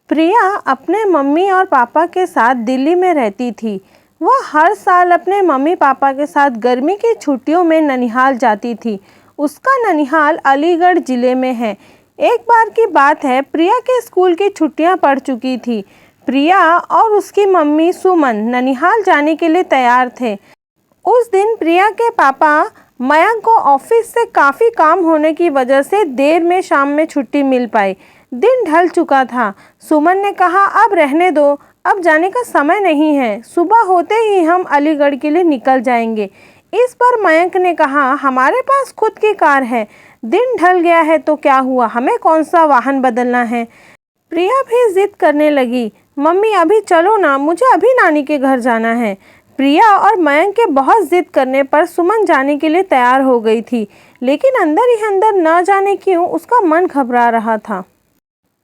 प्रिया अपने मम्मी और पापा के साथ दिल्ली में रहती थी। वह हर साल अपने मम्मी पापा के साथ गर्मी की छुट्टियों में ननिहाल जाती थी। उसका ननिहाल अलीगढ़ ज़िले में है। एक बार की बात है, प्रिया के स्कूल की छुट्टियां पड़ चुकी थी। प्रिया और उसकी मम्मी सुमन ननिहाल जाने के लिए तैयार थे। उस दिन प्रिया के पापा मयंक को ऑफिस से काफ़ी काम होने की वजह से देर में शाम में छुट्टी मिल पाई। दिन ढल चुका था। सुमन ने कहा, अब रहने दो, अब जाने का समय नहीं है, सुबह होते ही हम अलीगढ़ के लिए निकल जाएंगे। इस पर मयंक ने कहा, हमारे पास खुद की कार है, दिन ढल गया है तो क्या हुआ, हमें कौन सा वाहन बदलना है। प्रिया भी जिद करने लगी, मम्मी अभी चलो ना, मुझे अभी नानी के घर जाना है। प्रिया और मयंक के बहुत जिद करने पर सुमन जाने के लिए तैयार हो गई थी, लेकिन अंदर ही अंदर न जाने क्यों उसका मन घबरा रहा था।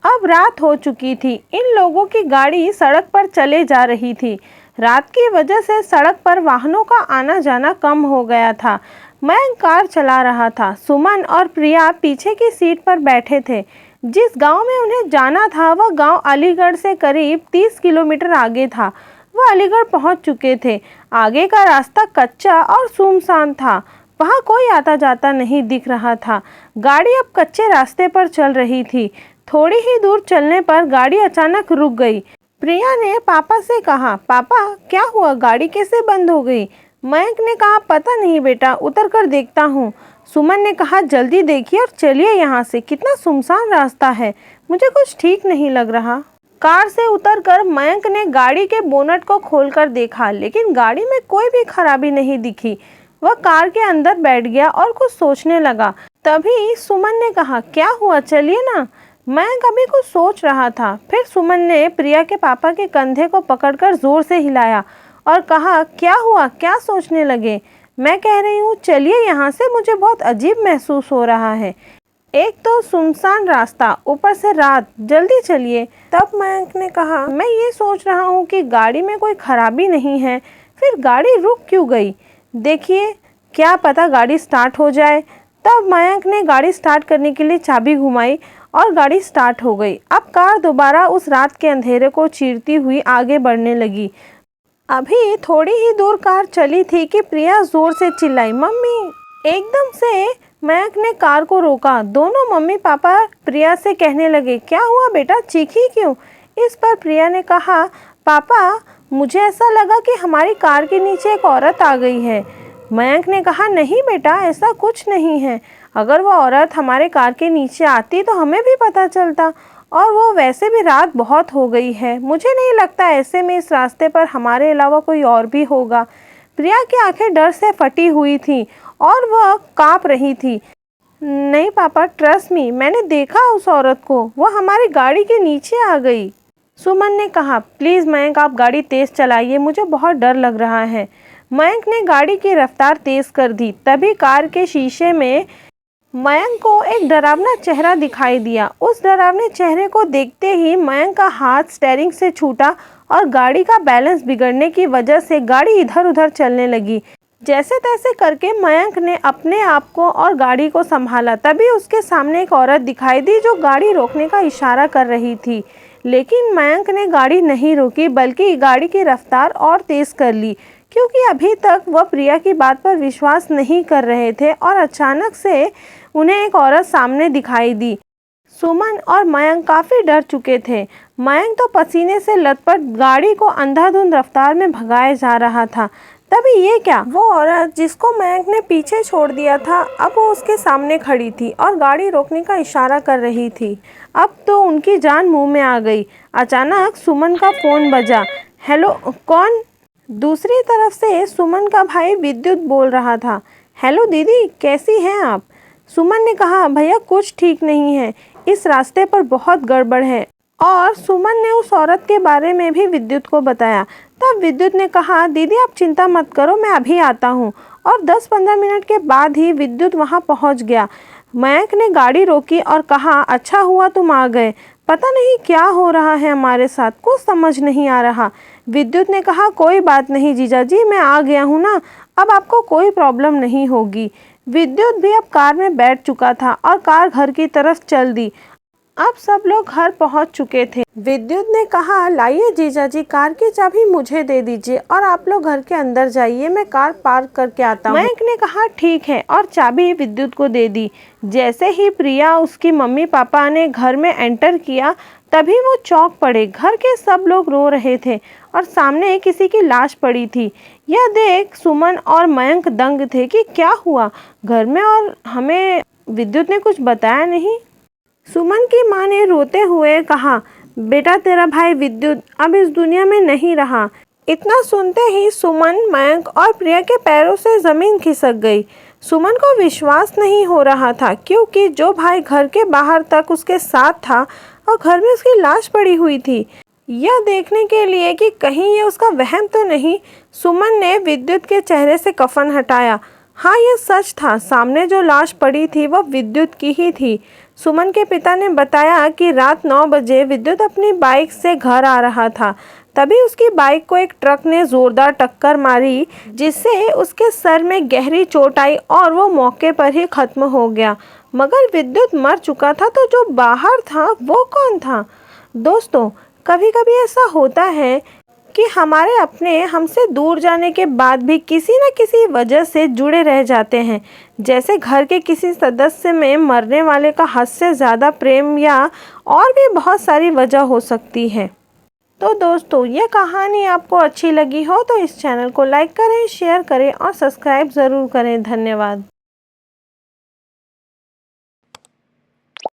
अब रात हो चुकी थी। इन लोगों की गाड़ी सड़क पर चले जा रही थी। रात की वजह से सड़क पर वाहनों का आना जाना कम हो गया था। मयंक कार चला रहा था। सुमन और प्रिया पीछे की सीट पर बैठे थे। जिस गांव में उन्हें जाना था वह गांव अलीगढ़ से करीब 30 किलोमीटर आगे था। वह अलीगढ़ पहुंच चुके थे। आगे का रास्ता कच्चा और सुनसान था। वहां कोई आता जाता नहीं दिख रहा था। गाड़ी अब कच्चे रास्ते पर चल रही थी। थोड़ी ही दूर चलने पर गाड़ी अचानक रुक गई। प्रिया ने पापा से कहा, पापा क्या हुआ, गाड़ी कैसे बंद हो गई। मयंक ने कहा, पता नहीं बेटा, उतर कर देखता हूँ। सुमन ने कहा, जल्दी देखिए और चलिए यहाँ से, कितना सुनसान रास्ता है, मुझे कुछ ठीक नहीं लग रहा। कार से उतरकर मयंक ने गाड़ी के बोनट को खोलकर देखा, लेकिन गाड़ी में कोई भी खराबी नहीं दिखी। वह कार के अंदर बैठ गया और कुछ सोचने लगा। तभी सुमन ने कहा, क्या हुआ, चलिए ना। मयंक अभी कुछ सोच रहा था। फिर सुमन ने प्रिया के पापा के कंधे को पकड़कर जोर से हिलाया और कहा, क्या हुआ, क्या सोचने लगे। मैं कह रही हूँ चलिए यहाँ से, मुझे बहुत अजीब महसूस हो रहा है। एक तो सुनसान रास्ता, ऊपर से रात, जल्दी चलिए। तब मयंक ने कहा, मैं ये सोच रहा हूँ कि गाड़ी में कोई खराबी नहीं है, फिर गाड़ी रुक क्यों गई। देखिए, क्या पता गाड़ी स्टार्ट हो जाए। तब मयंक ने गाड़ी स्टार्ट करने के लिए चाबी घुमाई और गाड़ी स्टार्ट हो गई। अब कार दोबारा उस रात के अंधेरे को चीरती हुई आगे बढ़ने लगी। अभी थोड़ी ही दूर कार चली थी कि प्रिया जोर से चिल्लाई, मम्मी। एकदम से मयंक ने कार को रोका। दोनों मम्मी पापा प्रिया से कहने लगे, क्या हुआ बेटा, चीखी क्यों। इस पर प्रिया ने कहा, पापा मुझे ऐसा लगा कि हमारी कार के नीचे एक औरत आ गई है। मयंक ने कहा, नहीं बेटा, ऐसा कुछ नहीं है। अगर वो औरत हमारे कार के नीचे आती तो हमें भी पता चलता, और वो वैसे भी रात बहुत हो गई है, मुझे नहीं लगता ऐसे में इस रास्ते पर हमारे अलावा कोई और भी होगा। प्रिया की आंखें डर से फटी हुई थीं और वह कांप रही थी। नहीं पापा, ट्रस्ट मी, मैंने देखा उस औरत को, वो हमारी गाड़ी के नीचे आ गई। सुमन ने कहा, प्लीज़ मयंक आप गाड़ी तेज़ चलाइए, मुझे बहुत डर लग रहा है। मयंक ने गाड़ी की रफ्तार तेज़ कर दी। तभी कार के शीशे में मयंक को एक डरावना चेहरा दिखाई दिया। उस डरावने चेहरे को देखते ही मयंक का हाथ स्टीयरिंग से छूटा और गाड़ी का बैलेंस बिगड़ने की वजह से गाड़ी इधर उधर चलने लगी। जैसे तैसे करके मयंक ने अपने आप को और गाड़ी को संभाला। तभी उसके सामने एक औरत दिखाई दी जो गाड़ी रोकने का इशारा कर रही थी, लेकिन मयंक ने गाड़ी नहीं रोकी, बल्कि गाड़ी की रफ्तार और तेज़ कर ली, क्योंकि अभी तक वह प्रिया की बात पर विश्वास नहीं कर रहे थे। और अचानक से उन्हें एक औरत सामने दिखाई दी। सुमन और मयंक काफ़ी डर चुके थे। मयंक तो पसीने से लथपथ गाड़ी को अंधाधुंध रफ्तार में भगाए जा रहा था। तभी ये क्या, वो औरत जिसको मयंक ने पीछे छोड़ दिया था, अब वो उसके सामने खड़ी थी और गाड़ी रोकने का इशारा कर रही थी। अब तो उनकी जान मुंह में आ गई। अचानक सुमन का फ़ोन बजा। हेलो, कौन। दूसरी तरफ से सुमन का भाई विद्युत बोल रहा था। हेलो दीदी, कैसी हैं आप। सुमन ने कहा, भैया कुछ ठीक नहीं है, इस रास्ते पर बहुत गड़बड़ है। और सुमन ने उस औरत के बारे में भी विद्युत को बताया। तब विद्युत ने कहा, दीदी आप चिंता मत करो, मैं अभी आता हूँ। और 10-15 मिनट के बाद ही विद्युत वहाँ पहुँच गया। मयंक ने गाड़ी रोकी और कहा, अच्छा हुआ तुम आ गए, पता नहीं क्या हो रहा है हमारे साथ, कुछ समझ नहीं आ रहा। विद्युत ने कहा, कोई बात नहीं जीजा जी, मैं आ गया हूँ ना, अब आपको कोई प्रॉब्लम नहीं होगी। विद्युत भी अब कार में बैठ चुका था और कार घर की तरफ चल दी। अब सब लोग घर पहुंच चुके थे। विद्युत ने कहा, लाइए जीजाजी, कार की चाबी मुझे दे दीजिए और आप लोग घर के अंदर जाइए, मैं कार पार्क करके आता हूँ। मयंक ने कहा, ठीक है, और चाबी विद्युत को दे दी। जैसे ही प्रिया उसकी मम्मी पापा ने घर में एंटर किया तभी वो चौंक पड़े। घर के सब लोग रो रहे थे और सामने किसी की लाश पड़ी थी। यह देख सुमन और मयंक दंग थे कि क्या हुआ घर में, और हमें विद्युत ने कुछ बताया नहीं। सुमन की मां ने रोते हुए कहा, बेटा तेरा भाई विद्युत अब इस दुनिया में नहीं रहा। इतना सुनते ही सुमन, मयंक और प्रिया के पैरों से ज़मीन खिसक गई। सुमन को विश्वास नहीं हो रहा था क्योंकि जो भाई घर के बाहर तक उसके साथ था और घर में उसकी लाश पड़ी हुई थी। यह देखने के लिए कि कहीं ये उसका वहम तो नहीं, सुमन ने विद्युत के चेहरे से कफन हटाया। हाँ, यह सच था, सामने जो लाश पड़ी थी वह विद्युत की ही थी। सुमन के पिता ने बताया कि रात 9 बजे विद्युत अपनी बाइक से घर आ रहा था। तभी उसकी बाइक को एक ट्रक ने जोरदार टक्कर मारी जिससे उसके सर में गहरी चोट आई और वो मौके पर ही खत्म हो गया। मगर विद्युत मर चुका था, तो जो बाहर था वो कौन था? दोस्तों, कभी कभी ऐसा होता है कि हमारे अपने हमसे दूर जाने के बाद भी किसी न किसी वजह से जुड़े रह जाते हैं। जैसे घर के किसी सदस्य में मरने वाले का हद से ज़्यादा प्रेम, या और भी बहुत सारी वजह हो सकती है। तो दोस्तों, यह कहानी आपको अच्छी लगी हो तो इस चैनल को लाइक करें, शेयर करें और सब्सक्राइब ज़रूर करें। धन्यवाद।